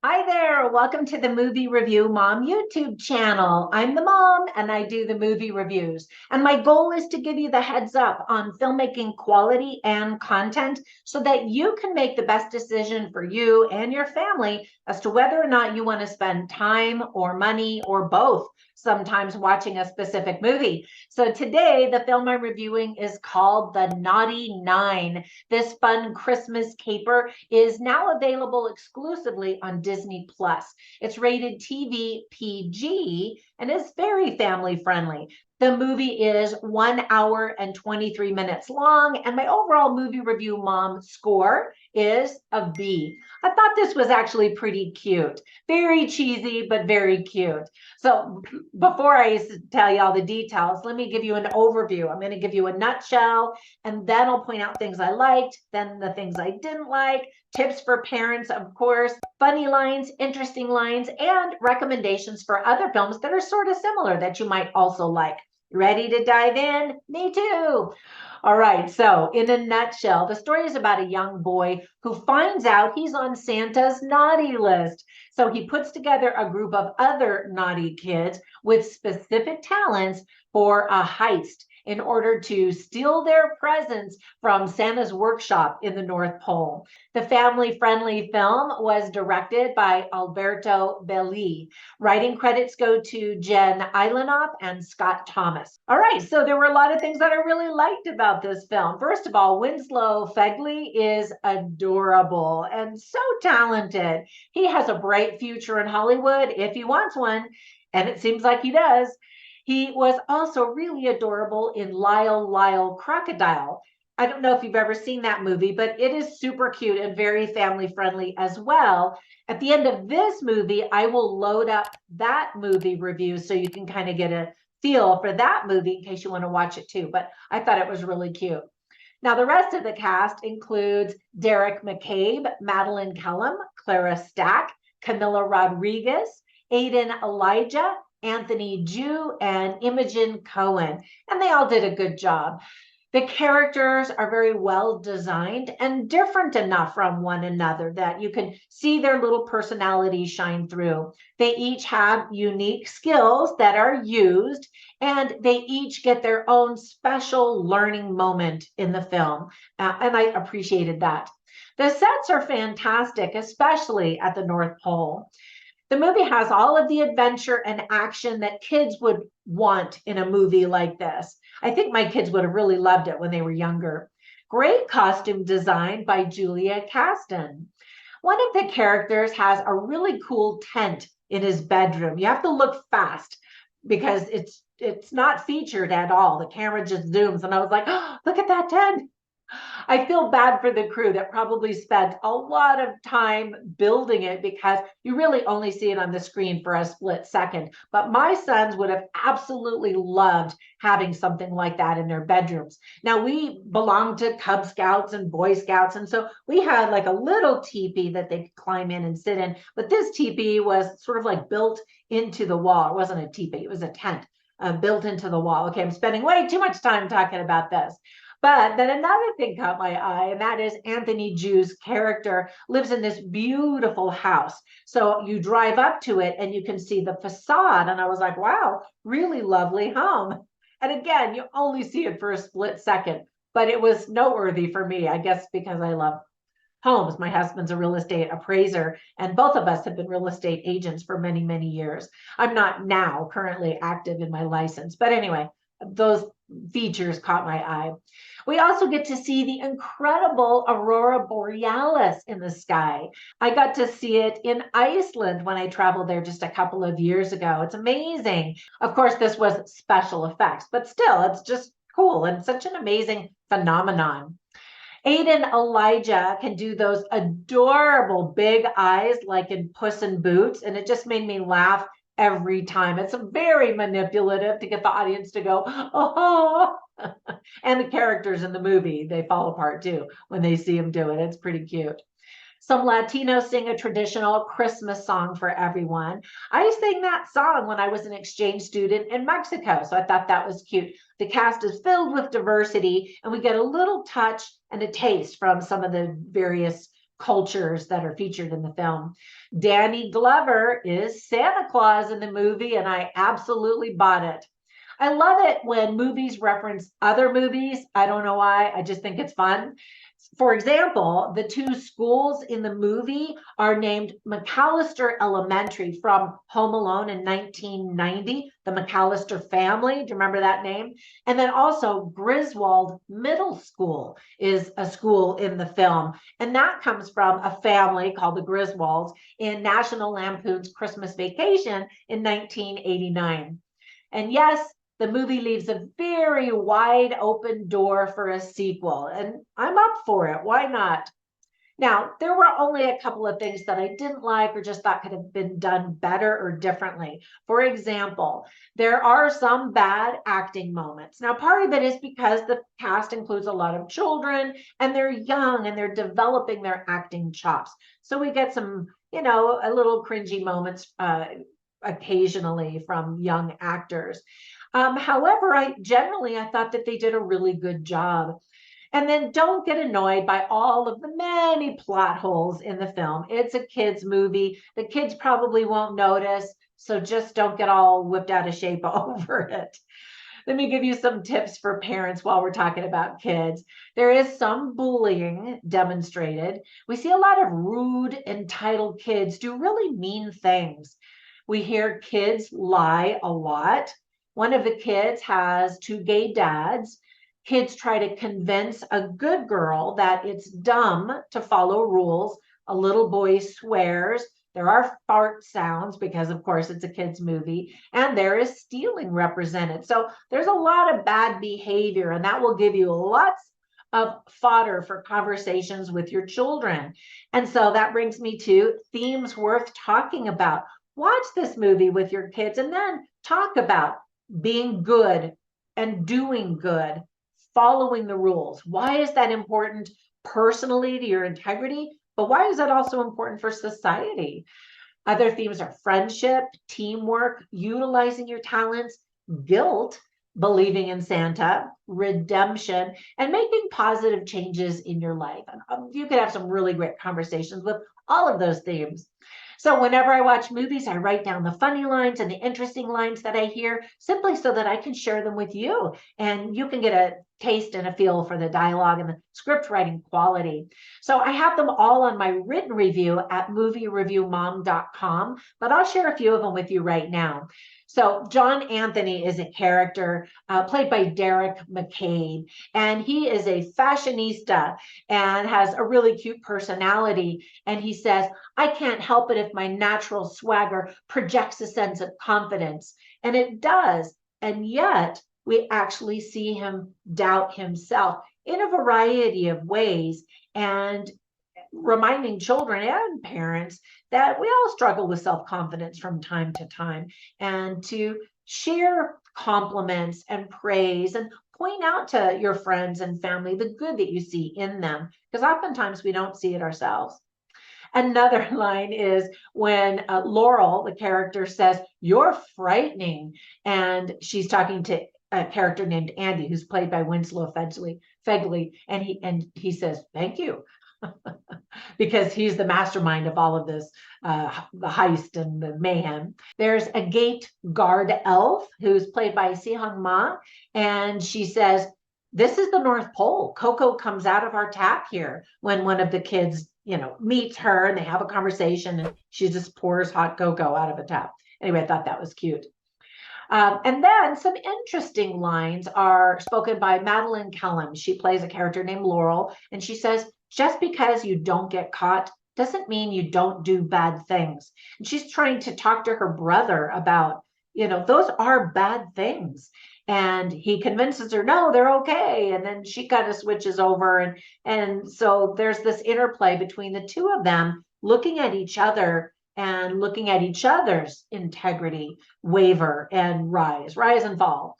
Hi there. Welcome to the Movie Review Mom YouTube channel. I'm the mom and I do the movie reviews. And my goal is to give you the heads up on filmmaking quality and content so that you can make the best decision for you and your family as to whether or not you want to spend time or money or both sometimes watching a specific movie. So today, the film I'm reviewing is called The Naughty Nine. This fun Christmas caper is now available exclusively on Disney Plus. It's rated TV PG and is very family friendly. The movie is 1 hour and 23 minutes long, and my overall movie review mom score is a B. I thought this was actually pretty cute. Very cheesy, but very cute. So before I tell you all the details, let me give you an overview. I'm going to give you a nutshell, and then I'll point out things I liked, then the things I didn't like, tips for parents, of course, funny lines, interesting lines, and recommendations for other films that are sort of similar that you might also like. Ready to dive in? Me too. All right, so in a nutshell, the story is about a young boy who finds out he's on Santa's naughty list. So he puts together a group of other naughty kids with specific talents for a heist in order to steal their presents from Santa's workshop in the North Pole. The family-friendly film was directed by Alberto Belli. Writing credits go to Jen Eilenoff and Scott Thomas. All right, so there were a lot of things that I really liked about this film. First of all, Winslow Fegley is adorable and so talented. He has a bright future in Hollywood if he wants one, and it seems like he does. He was also really adorable in Lyle Crocodile. I don't know if you've ever seen that movie, but it is super cute and very family friendly as well. At the end of this movie, I will load up that movie review so you can kind of get a feel for that movie in case you want to watch it too. But I thought it was really cute. Now, the rest of the cast includes Derek McCabe, Madeline Kellum, Clara Stack, Camilla Rodriguez, Aiden Elijah, Anthony Jew, and Imogen Cohen, and they all did a good job. The characters are very well designed and different enough from one another that you can see their little personalities shine through. They each have unique skills that are used, and they each get their own special learning moment in the film. And I appreciated that. The sets are fantastic, especially at the North Pole. The movie has all of the adventure and action that kids would want in a movie like this. I think my kids would have really loved it when they were younger. Great costume design by Julia Caston. One of the characters has a really cool tent in his bedroom. You have to look fast because it's not featured at all. The camera just zooms, and I was like, oh, look at that tent. I feel bad for the crew that probably spent a lot of time building it because you really only see it on the screen for a split second. But my sons would have absolutely loved having something like that in their bedrooms. Now, we belong to Cub Scouts and Boy Scouts, and so we had like a little teepee that they could climb in and sit in. But this teepee was sort of like built into the wall. It wasn't a teepee, it was a tent. Built into the wall. Okay, I'm spending way too much time talking about this. But then another thing caught my eye, and that is Anthony Jew's character lives in this beautiful house. So you drive up to it and you can see the facade. And I was like, wow, really lovely home. And again, you only see it for a split second, but it was noteworthy for me, I guess, because I love homes. My husband's a real estate appraiser, and both of us have been real estate agents for many, many years. I'm not now currently active in my license, but anyway, those features caught my eye. We also get to see the incredible aurora borealis in the sky. I got to see it in Iceland when I traveled there just a couple of years ago. It's amazing. Of course, this was special effects, but still, it's just cool and such an amazing phenomenon. Aiden Elijah can do those adorable big eyes like in Puss in Boots, and it just made me laugh every time. It's very manipulative to get the audience to go, oh, and the characters in the movie, they fall apart too when they see him do it. It's pretty cute. Some Latinos sing a traditional Christmas song for everyone. I sang that song when I was an exchange student in Mexico, so I thought that was cute. The cast is filled with diversity, and we get a little touch and a taste from some of the various cultures that are featured in the film. Danny Glover is Santa Claus in the movie, and I absolutely bought it. I love it when movies reference other movies. I don't know why. I just think it's fun. For example, the two schools in the movie are named McAllister Elementary from Home Alone in 1990, the McAllister family. Do you remember that name? And then also Griswold Middle School is a school in the film. And that comes from a family called the Griswolds in National Lampoon's Christmas Vacation in 1989. And yes, the movie leaves a very wide open door for a sequel, and I'm up for it. Why not? Now, there were only a couple of things that I didn't like or just thought could have been done better or differently. For example, there are some bad acting moments. Now, part of it is because the cast includes a lot of children and they're young and they're developing their acting chops. So we get some, a little cringy moments occasionally from young actors. However, I thought that they did a really good job. And then don't get annoyed by all of the many plot holes in the film. It's a kids' movie. The kids probably won't notice, so just don't get all whipped out of shape over it. Let me give you some tips for parents while we're talking about kids. There is some bullying demonstrated. We see a lot of rude, entitled kids do really mean things. We hear kids lie a lot. One of the kids has two gay dads. Kids try to convince a good girl that it's dumb to follow rules. A little boy swears. There are fart sounds because, of course, it's a kid's movie. And there is stealing represented. So there's a lot of bad behavior, and that will give you lots of fodder for conversations with your children. And so that brings me to themes worth talking about. Watch this movie with your kids and then talk about being good and doing good, following the rules. Why is that important personally to your integrity? But why is that also important for society? Other themes are friendship, teamwork, utilizing your talents, guilt, believing in Santa, redemption, and making positive changes in your life. And you could have some really great conversations with all of those themes. So whenever I watch movies, I write down the funny lines and the interesting lines that I hear simply so that I can share them with you. And you can get a taste and a feel for the dialogue and the script writing quality. So I have them all on my written review at moviereviewmom.com, but I'll share a few of them with you right now. So John Anthony is a character played by Derek McCabe, and he is a fashionista and has a really cute personality. And he says, I can't help it if my natural swagger projects a sense of confidence. And it does. And yet we actually see him doubt himself in a variety of ways, and reminding children and parents that we all struggle with self-confidence from time to time, and to share compliments and praise and point out to your friends and family the good that you see in them, because oftentimes we don't see it ourselves. Another line is when Laurel, the character, says, "You're frightening." And she's talking to a character named Andy, who's played by Winslow Fegley, and he says, "Thank you." Because he's the mastermind of all of this, the heist and the mayhem. There's a gate guard elf who's played by Si-Hung Ma, and she says, "This is the North Pole. Cocoa comes out of our tap here," when one of the kids, meets her and they have a conversation and she just pours hot cocoa out of a tap. Anyway, I thought that was cute. And then some interesting lines are spoken by Madeline Kellum. She plays a character named Laurel, and she says, just because you don't get caught doesn't mean you don't do bad things. And she's trying to talk to her brother about, those are bad things. And he convinces her, no, they're okay. And then she kind of switches over. And so there's this interplay between the two of them looking at each other and looking at each other's integrity waver and rise and fall.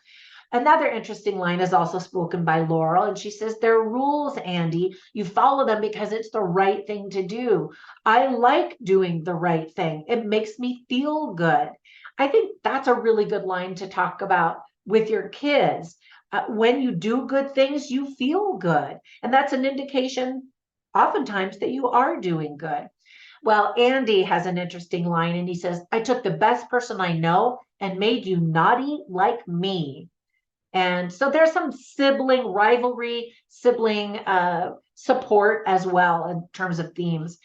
Another interesting line is also spoken by Laurel, and she says, "There are rules, Andy. You follow them because it's the right thing to do. I like doing the right thing. It makes me feel good." I think that's a really good line to talk about with your kids. When you do good things, you feel good. And that's an indication oftentimes that you are doing good. Well, Andy has an interesting line, and he says, I took the best person I know and made you naughty like me. And so there's some sibling rivalry, sibling support as well in terms of themes.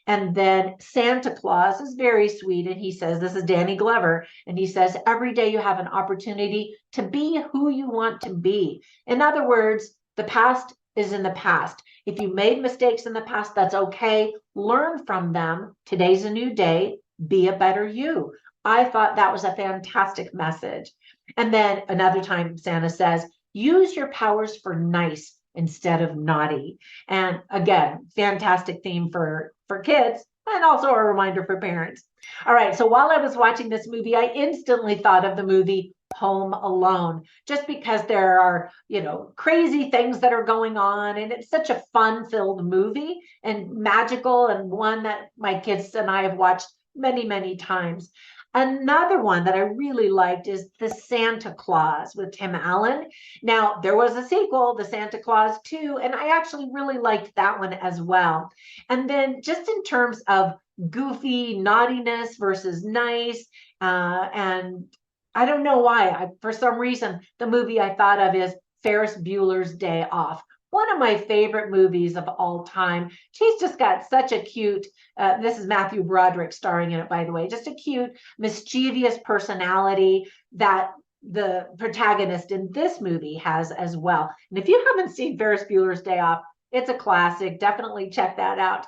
And then Santa Claus is very sweet. And he says, this is Danny Glover. And he says, every day you have an opportunity to be who you want to be. In other words, the past is in the past. If you made mistakes in the past, that's okay. Learn from them. Today's a new day. Be a better you. I thought that was a fantastic message. And then another time, Santa says, use your powers for nice instead of naughty. And again, fantastic theme for kids and also a reminder for parents. All right. So while I was watching this movie, I instantly thought of the movie Home Alone, just because there are, crazy things that are going on. And it's such a fun-filled movie and magical, and one that my kids and I have watched many, many times. Another one that I really liked is The Santa Claus with Tim Allen. Now, there was a sequel, The Santa Claus 2, and I actually really liked that one as well. And then just in terms of goofy naughtiness versus nice, and I don't know why, for some reason, the movie I thought of is Ferris Bueller's Day Off. One of my favorite movies of all time. She's just got such a cute, this is Matthew Broderick starring in it, by the way, just a cute, mischievous personality that the protagonist in this movie has as well. And if you haven't seen Ferris Bueller's Day Off, it's a classic. Definitely check that out.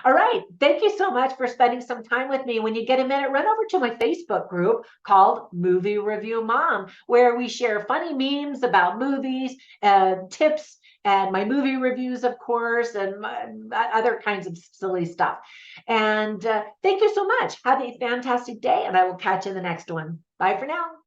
All right. Thank you so much for spending some time with me. When you get a minute, run over to my Facebook group called Movie Review Mom, where we share funny memes about movies, tips, and my movie reviews, of course, and other kinds of silly stuff. And thank you so much. Have a fantastic day, and I will catch you in the next one. Bye for now.